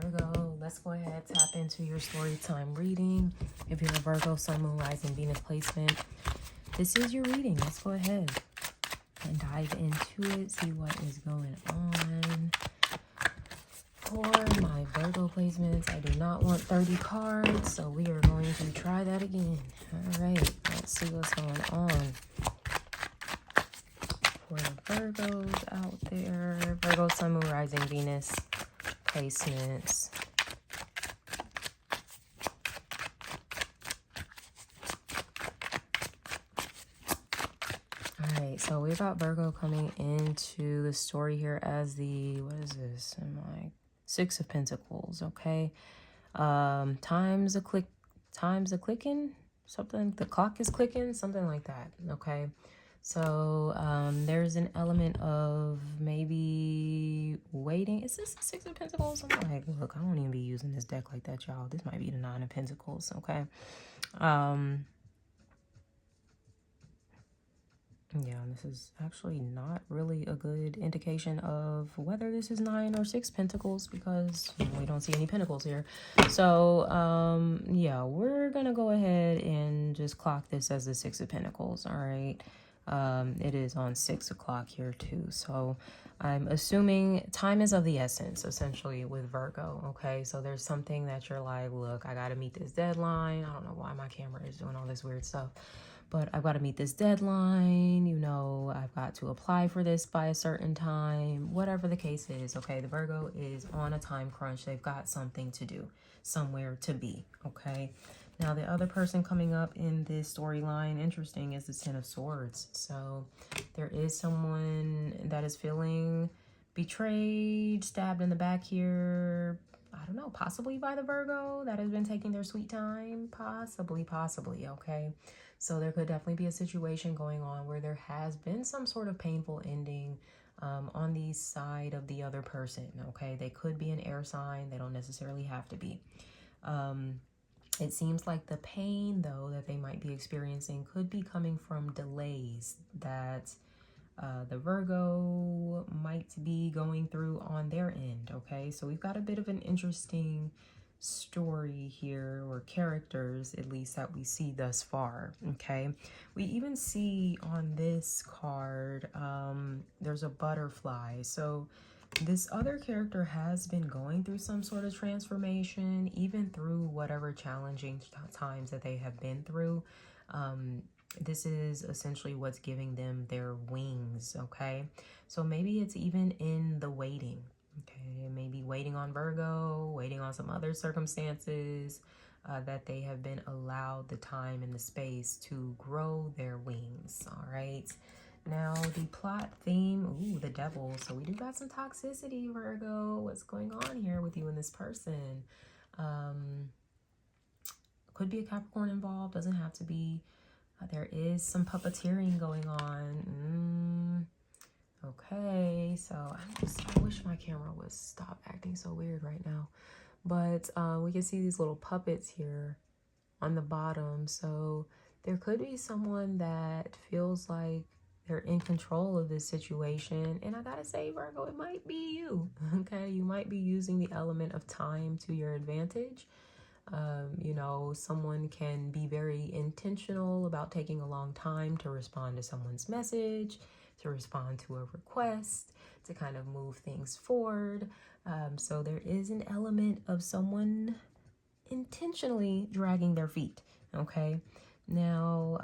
Virgo, let's go ahead, tap into your story time reading. If you're a Virgo, Sun, Moon, Rising, Venus placement, this is your reading. Let's go ahead and dive into it, see what is going on. For my Virgo placements, I do not want 30 cards, so we are going to try that again. All right, let's see what's going on. For the Virgos out there, Virgo, Sun, Moon, Rising, Venus placements. All right, so we got Virgo coming into the story here as the, what is this? Six of Pentacles, okay? Time's a clicking, something, the clock is clicking, something like that, okay? So there's an element of maybe waiting. Is this the Six of Pentacles? I'm like, look, I won't even be using this deck like that, y'all. This might be the Nine of Pentacles, okay? Yeah, this is actually not really a good indication of whether this is 9 or 6 pentacles because we don't see any pentacles here. So, yeah, we're going to go ahead and just clock this as the 6 of pentacles, all right? It is on 6 o'clock here too. So I'm assuming time is of the essence, essentially, with Virgo, okay? So there's something that you're like, look, I got to meet this deadline. I don't know why my camera is doing all this weird stuff. But I've got to meet this deadline, you know, I've got to apply for this by a certain time, whatever the case is, okay? The Virgo is on a time crunch. They've got something to do, somewhere to be, okay? Now, the other person coming up in this storyline, interesting, is the Ten of Swords. So there is someone that is feeling betrayed, stabbed in the back here, I don't know, possibly by the Virgo that has been taking their sweet time, possibly, okay? So there could definitely be a situation going on where there has been some sort of painful ending on the side of the other person, okay? They could be an air sign. They don't necessarily have to be. It seems like the pain, though, that they might be experiencing could be coming from delays that the Virgo might be going through on their end, okay? So we've got a bit of an interesting story here, or characters at least, that we see thus far, okay? We even see on this card there's a butterfly. So this other character has been going through some sort of transformation, even through whatever challenging times that they have been through. This is essentially what's giving them their wings, okay? So maybe it's even in the waiting, okay? Maybe waiting on Virgo, waiting on some other circumstances that they have been allowed the time and the space to grow their wings, all right? Now, the plot theme, ooh, the devil. So we do got some toxicity, Virgo. What's going on here with you and this person? Could be a Capricorn involved, doesn't have to be. There is some puppeteering going on. Okay, so I wish my camera would stop acting so weird right now. But we can see these little puppets here on the bottom. So there could be someone that feels like they're in control of this situation. And I gotta say, Virgo, it might be you, okay? You might be using the element of time to your advantage. You know, someone can be very intentional about taking a long time to respond to someone's message, to respond to a request, to kind of move things forward. So there is an element of someone intentionally dragging their feet, okay? Now,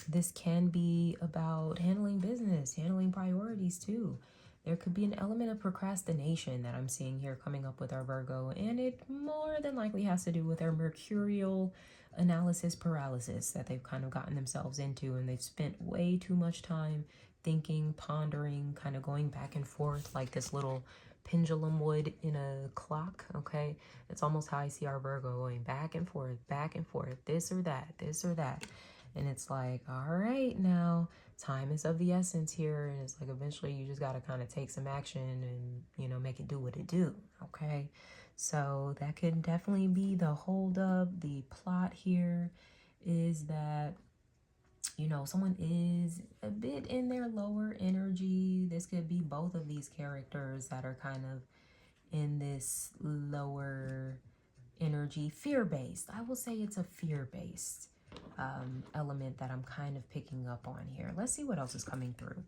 this can be about handling business, handling priorities too. There could be an element of procrastination that I'm seeing here coming up with our Virgo, and it more than likely has to do with their mercurial analysis paralysis that they've kind of gotten themselves into, and they've spent way too much time thinking, pondering, kind of going back and forth like this little pendulum would in a clock, okay? It's almost how I see our Virgo going back and forth, this or that, this or that. And it's like, all right, now time is of the essence here. And it's like, eventually you just got to kind of take some action and, you know, make it do what it do. Okay. So that could definitely be the hold up. The plot here is that, you know, someone is a bit in their lower energy. This could be both of these characters that are kind of in this lower energy, fear-based. I will say it's a fear-based element that I'm kind of picking up on here. Let's see what else is coming through.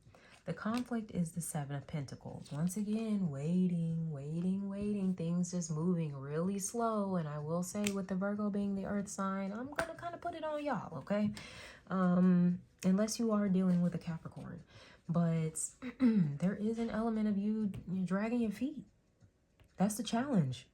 The conflict is the Seven of Pentacles. Once again, waiting, waiting, waiting. Things just moving really slow. And I will say, with the Virgo being the earth sign, I'm going to kind of put it on y'all, okay? Unless you are dealing with a Capricorn. But there is an element of you dragging your feet. That's the challenge.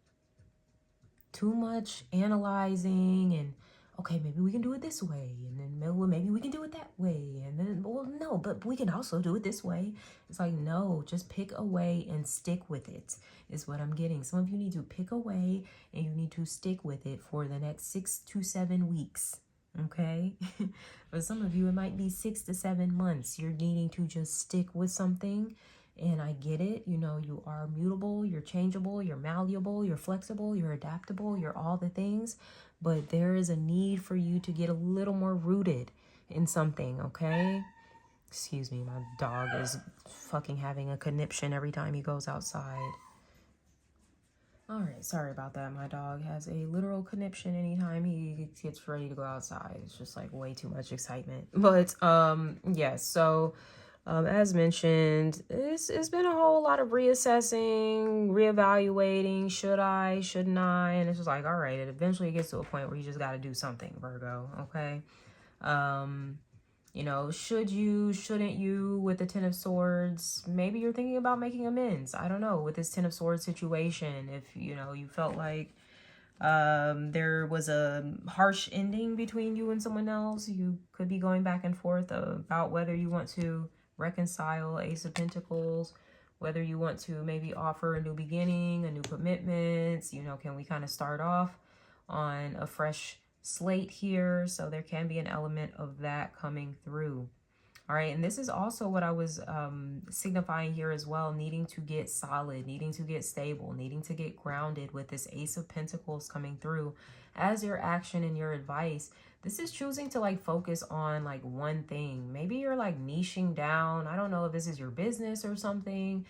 Too much analyzing and, okay, maybe we can do it this way, and then maybe we can do it that way, and then, well, no, but we can also do it this way. It's like, no, just pick a way and stick with it, is what I'm getting. Some of you need to pick a way and you need to stick with it for the next 6 to 7 weeks, okay? For some of you, it might be 6 to 7 months. You're needing to just stick with something. And I get it, you know, you are mutable, you're changeable, you're malleable, you're flexible, you're adaptable, you're all the things. But there is a need for you to get a little more rooted in something, okay? Excuse me, my dog is fucking having a conniption every time he goes outside. All right, sorry about that. My dog has a literal conniption anytime he gets ready to go outside. It's just like way too much excitement. But yeah, so as mentioned, it's been a whole lot of reassessing, reevaluating, should I, shouldn't I? And it's just like, all right, it eventually gets to a point where you just got to do something, Virgo, okay? You know, should you, shouldn't you, with the Ten of Swords? Maybe you're thinking about making amends. I don't know, with this Ten of Swords situation. If, you know, you felt like there was a harsh ending between you and someone else, you could be going back and forth about whether you want to reconcile. Ace of Pentacles, whether you want to maybe offer a new beginning, a new commitment. You know, can we kind of start off on a fresh slate here? So there can be an element of that coming through. All right, and this is also what I was signifying here as well, needing to get solid, needing to get stable, needing to get grounded with this Ace of Pentacles coming through as your action and your advice. This is choosing to like focus on like one thing. Maybe you're like niching down. I don't know if this is your business or something.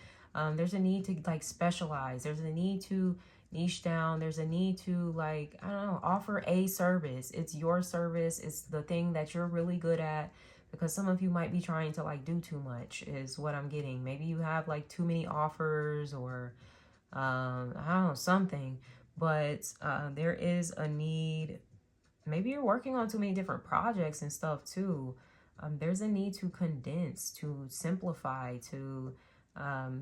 There's a need to like specialize. There's a need to niche down. There's a need to like, I don't know, offer a service. It's your service. It's the thing that you're really good at. Because some of you might be trying to like do too much is what I'm getting. Maybe you have like too many offers or I don't know, something. But there is a need. Maybe you're working on too many different projects and stuff too. There's a need to condense, to simplify, to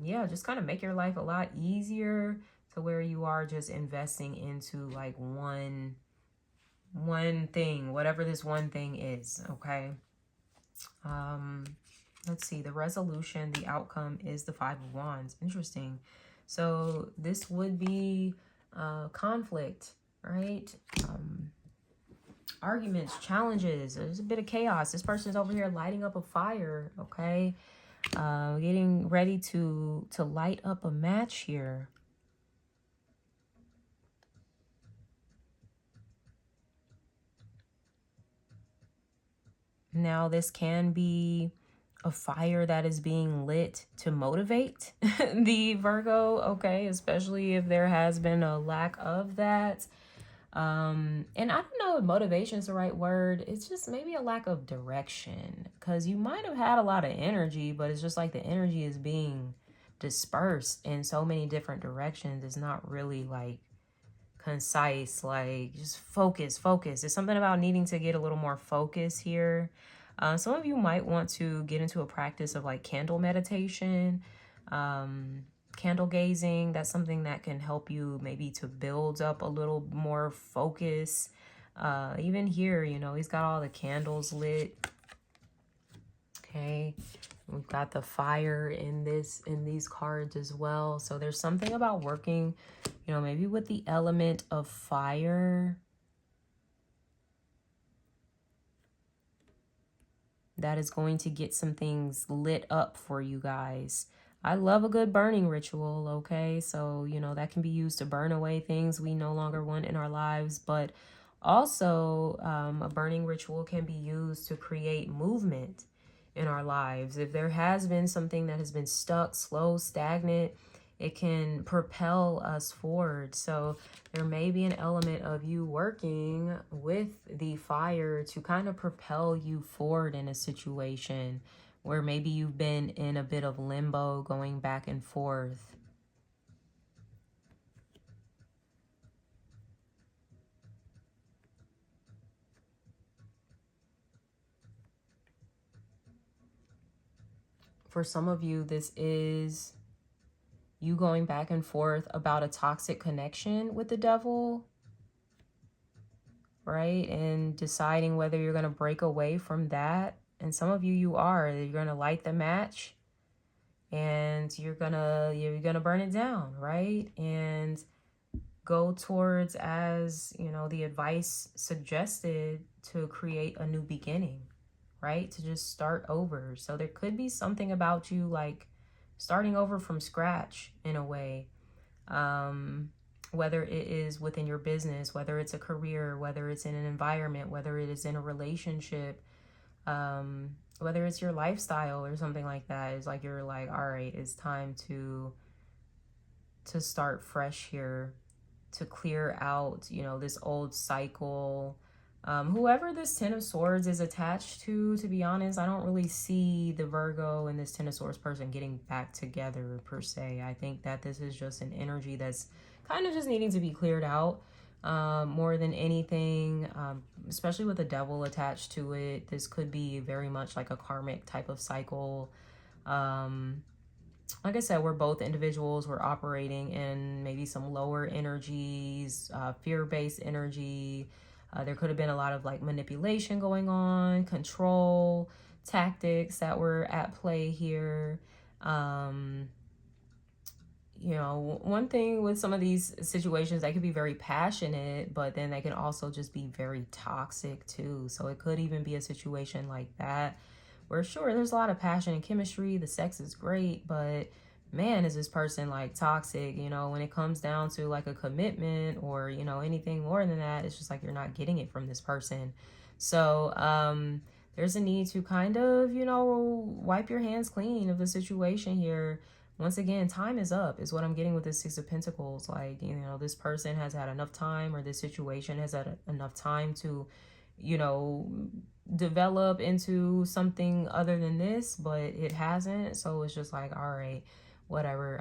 yeah, just kind of make your life a lot easier, to where you are just investing into like one thing, whatever this one thing is, okay? Let's see, the resolution, the outcome is the Five of Wands. Interesting. So this would be conflict, right? Arguments, challenges. There's a bit of chaos. This person's over here lighting up a fire, okay? Getting ready to light up a match here. Now, this can be a fire that is being lit to motivate the Virgo, okay? Especially if there has been a lack of that. And I don't know if motivation is the right word. It's just maybe a lack of direction. Because you might have had a lot of energy, but it's just like the energy is being dispersed in so many different directions. It's not really like concise, like just focus. There's something about needing to get a little more focus here. Some of you might want to get into a practice of like candle meditation, candle gazing. That's something that can help you maybe to build up a little more focus. Even here, you know, he's got all the candles lit. Okay, we've got the fire in these cards as well. So there's something about working, you know, maybe with the element of fire that is going to get some things lit up for you guys. I love a good burning ritual, okay? So, you know, that can be used to burn away things we no longer want in our lives. But also, a burning ritual can be used to create movement in our lives. If there has been something that has been stuck, slow, stagnant, it can propel us forward. So there may be an element of you working with the fire to kind of propel you forward in a situation where maybe you've been in a bit of limbo, going back and forth. For some of you, this is you going back and forth about a toxic connection with the devil, right? And deciding whether you're going to break away from that. And some of you, you're going to light the match and you're going to burn it down, right? And go towards, as you know, the advice suggested, to create a new beginning, right? To just start over. So there could be something about you like starting over from scratch in a way, whether it is within your business, whether it's a career, whether it's in an environment, whether it is in a relationship, whether it's your lifestyle or something like that. It's like you're like, all right, it's time to start fresh here, to clear out, you know, this old cycle. Whoever this Ten of Swords is attached to be honest, I don't really see the Virgo and this Ten of Swords person getting back together per se. I think that this is just an energy that's kind of just needing to be cleared out, more than anything, especially with the devil attached to it. This could be very much like a karmic type of cycle. Like I said, we're both individuals. We're operating in maybe some lower energies, fear-based energy. There could have been a lot of like manipulation going on, control tactics that were at play here. You know, one thing with some of these situations, they could be very passionate, but then they can also just be very toxic too. So it could even be a situation like that where, sure, there's a lot of passion and chemistry, the sex is great, but man, is this person like toxic? You know, when it comes down to like a commitment or, you know, anything more than that, it's just like you're not getting it from this person. So there's a need to kind of, you know, wipe your hands clean of the situation here. Once again, time is up is what I'm getting with this Six of Pentacles. Like, you know, this person has had enough time, or this situation has had enough time to, you know, develop into something other than this, but it hasn't. So it's just like, all right, whatever.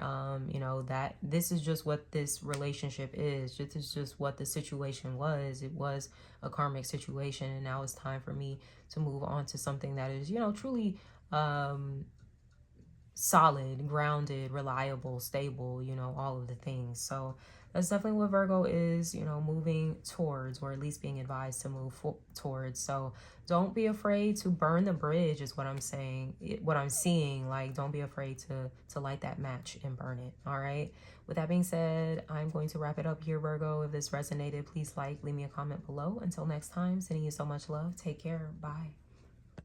You know, that this is just what this relationship is. This is just what the situation was. It was a karmic situation, and now it's time for me to move on to something that is, you know, truly solid, grounded, reliable, stable, you know, all of the things. So that's definitely what Virgo is, you know, moving towards, or at least being advised to move towards. So don't be afraid to burn the bridge is what I'm saying, what I'm seeing. Like, don't be afraid to light that match and burn it. All right. With that being said, I'm going to wrap it up here, Virgo. If this resonated, please leave me a comment below. Until next time, sending you so much love. Take care. Bye.